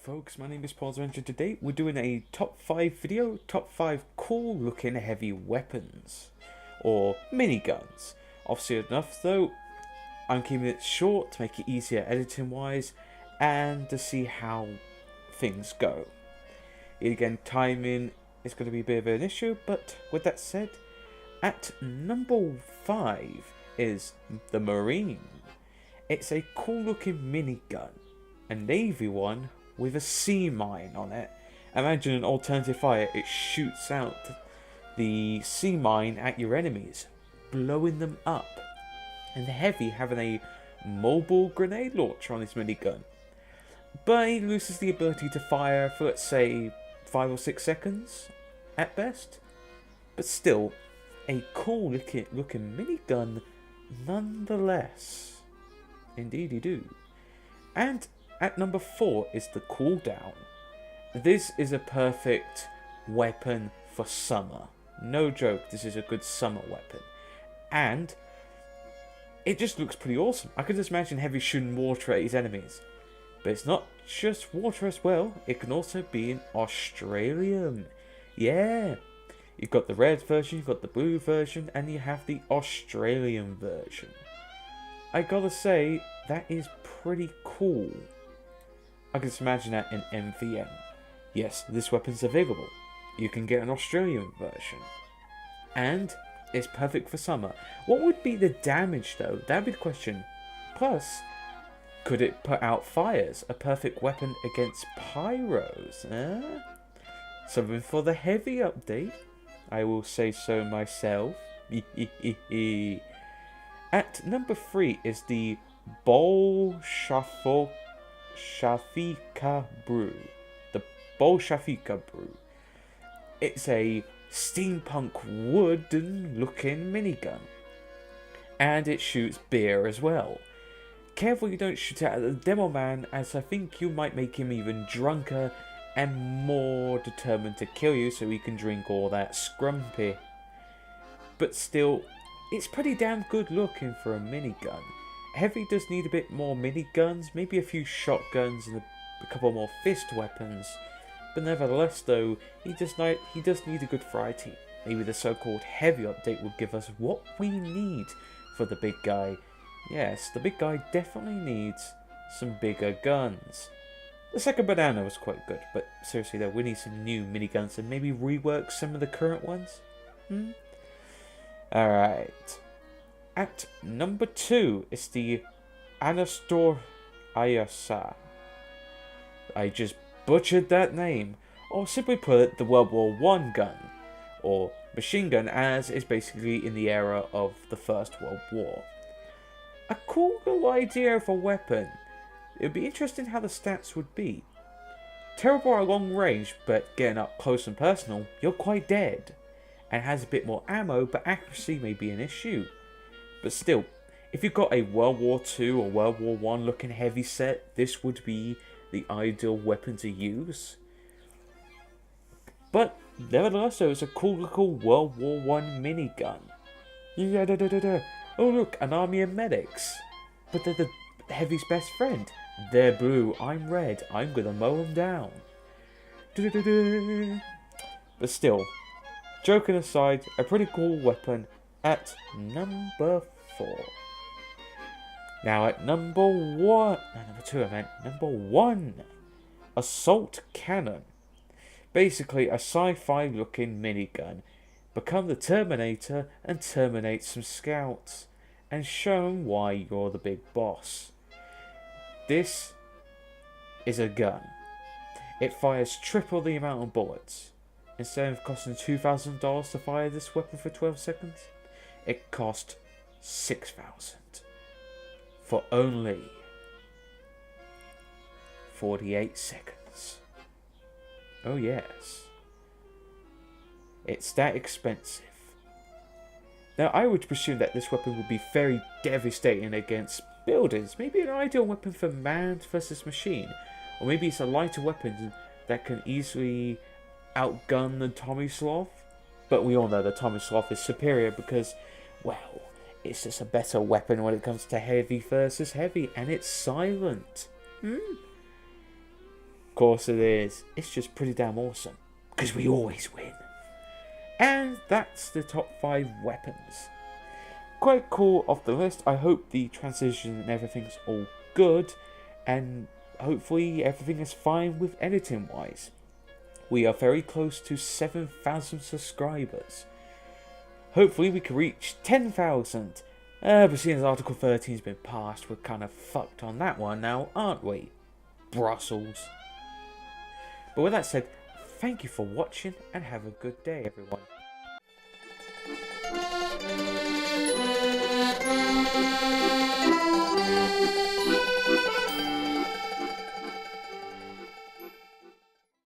folks, my name is Polis, and today we're doing a top 5 video, top 5 cool looking heavy weapons, or miniguns. Obviously enough though, I'm keeping it short to make it easier editing wise, and to see how things go. Again, timing is going to be a bit of an issue, but with that said, at number 5 is the Marina. It's a cool looking minigun, a navy one with a sea mine on it. Imagine an alternative fire, it shoots out the sea mine at your enemies, blowing them up. And the heavy having a mobile grenade launcher on his minigun. But he loses the ability to fire for, let's say, 5 or 6 seconds at best. But still, a cool looking minigun nonetheless. Indeed you do. And at number 4 is the Cooldown. This is a perfect weapon for summer. No joke, this is a good summer weapon. And it just looks pretty awesome. I can just imagine Heavy shooting water at his enemies. But it's not just water as well, it can also be an Australian. Yeah, you've got the red version, you've got the blue version, and you have the Australian version. I gotta say, that is pretty cool. I can just imagine that in MVM. Yes, this weapon's available. You can get an Australian version. And it's perfect for summer. What would be the damage though? That'd be the question. Plus, could it put out fires? A perfect weapon against pyros? Something for the heavy update. I will say so myself. At number 3 is the Bolshevik Brew. The Bolshevik Brew. It's a steampunk wooden looking minigun. And it shoots beer as well. Careful you don't shoot it at the demo man, as I think you might make him even drunker and more determined to kill you so he can drink all that scrumpy. But still, it's pretty damn good looking for a minigun. Heavy does need a bit more miniguns, maybe a few shotguns and a couple more fist weapons. But nevertheless though, he does need a good variety. Maybe the so-called heavy update will give us what we need for the big guy. Yes, the big guy definitely needs some bigger guns. The second banana was quite good, but seriously though, we need some new miniguns and maybe rework some of the current ones. Alright. At number 2 is the Anastasia. I just butchered that name. Or simply put, the World War I gun. Or machine gun, as is basically in the era of the First World War. A cool little idea of a weapon. It would be interesting how the stats would be. Terrible at long range, but getting up close and personal, you're quite dead. And has a bit more ammo, but accuracy may be an issue. But still, if you've got a World War II or World War I looking heavy set, this would be the ideal weapon to use. But nevertheless, though, it's a cool little World War I minigun. Oh look, an army of medics. But they're the Heavy's best friend. They're blue, I'm red, I'm gonna mow them down. But still, joking aside, a pretty cool weapon at number 4. Now at number 1, Assault Cannon. Basically a sci-fi looking minigun. Become the Terminator and terminate some scouts. And show them why you're the big boss. This is a gun. It fires triple the amount of bullets. Instead of costing $2,000 to fire this weapon for 12 seconds, it cost $6,000 for only 48 seconds. Oh yes, it's that expensive. Now I would presume that this weapon would be very devastating against buildings. Maybe an ideal weapon for man versus machine, or maybe it's a lighter weapon that can easily outgun the Tommy Sloth. But we all know the Tommy Sloth is superior because, well, it's just a better weapon when it comes to heavy versus heavy, and it's silent. course it is. It's just pretty damn awesome. Because we always win. And that's the top 5 weapons. Quite cool off the list. I hope the transition and everything's all good. And hopefully everything is fine with editing wise. We are very close to 7,000 subscribers. Hopefully we can reach 10,000. But seeing as Article 13 has been passed, we're kind of fucked on that one now, aren't we? Brussels. But with that said, thank you for watching and have a good day, everyone.